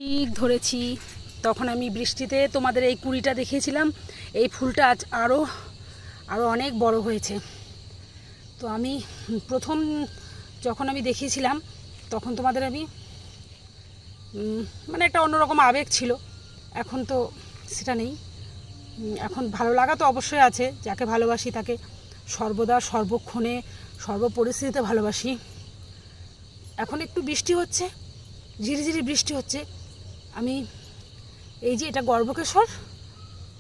ঠিক ধরেছি। তখন আমি বৃষ্টিতে তোমাদের এই কুড়িটা দেখিয়েছিলাম, এই ফুলটা আজ আরও অনেক বড় হয়েছে। তো আমি প্রথম যখন আমি দেখিয়েছিলাম তখন তোমাদের আমি মানে একটা অন্যরকম আবেগ ছিল, এখন তো সেটা নেই। এখন ভালো লাগা তো অবশ্যই আছে, যাকে ভালোবাসি তাকে সর্বদা সর্বক্ষণে সর্বপরিস্থিতিতে ভালোবাসি। এখন একটু বৃষ্টি হচ্ছে, ঝিরিঝিরি বৃষ্টি হচ্ছে। আমি এই যে এটা গর্ভকেশর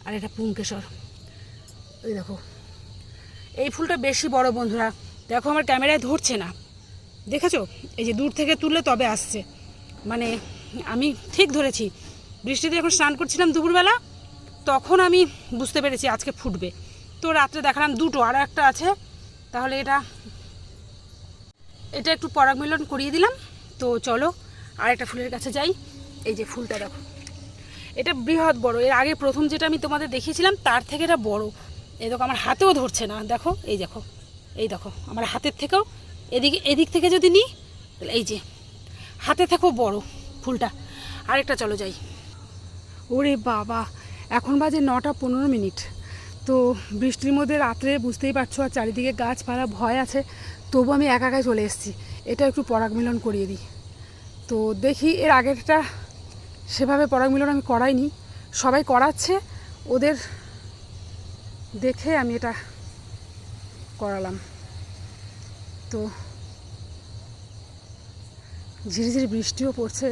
আর এটা পুংকেশর, ওই দেখো এই ফুলটা বেশি বড় বন্ধুরা। দেখো আমার ক্যামেরায় ধরছে না, দেখেছো? এই যে দূর থেকে তুললে তবে আসছে, মানে আমি ঠিক ধরেছি। বৃষ্টিতে যখন স্নান করছিলাম দুপুরবেলা, তখন আমি বুঝতে পেরেছি আজকে ফুটবে। তো রাত্রে দেখালাম দুটো, আরও একটা আছে। তাহলে এটা একটু পরাগ মিলন করিয়ে দিলাম। তো চলো আর একটা ফুলের কাছে যাই। এই যে ফুলটা দেখো, এটা বৃহৎ বড়। এর আগে প্রথম যেটা আমি তোমাদের দেখিয়েছিলাম তার থেকে এটা বড়। এই দেখো আমার হাতেও ধরছে না, দেখো এই দেখো আমার হাতের থেকেও এদিক থেকে যদি নিই তাহলে এই যে হাতে থেকেও বড় ফুলটা। আরেকটা চলো যাই। ওরে বাবা, এখন বাজে 9:15। তো বৃষ্টির মধ্যে রাত্রে বুঝতেই পারছো, আর চারিদিকে গাছপালা ভয় আছে, তবু আমি একাই চলে এসেছি। এটা একটু পরাগ মিলন করিয়ে দিই। তো দেখি, এর আগেরটা সেভাবে পরাগ মিলন আমি করাইনি, সবাই করাচ্ছে, ওদের দেখে আমি এটা করালাম। তো ঝিরিঝিরি বৃষ্টিও পড়ছে।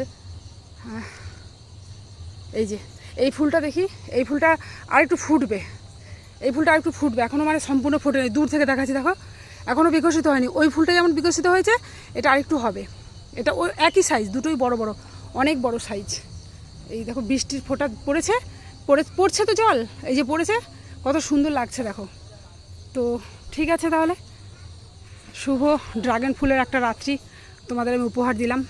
এই যে এই ফুলটা দেখি, এই ফুলটা আর একটু ফুটবে, এখনও মানে সম্পূর্ণ ফোটেনি। দূর থেকে দেখাচ্ছি, দেখো এখনও বিকশিত হয়নি। ওই ফুলটা যেমন বিকশিত হয়েছে, এটা আরেকটু হবে। এটা ওই একই সাইজ, দুটোই বড় বড়, অনেক বড় সাইজ। এই দেখো বৃষ্টির ফোঁটা পড়ছে তো জল, এই যে পড়েছে, কত সুন্দর লাগছে দেখো। তো ঠিক আছে, তাহলে শুভ ড্রাগন ফুলের একটা রাত্রি তোমাদের আমি উপহার দিলাম।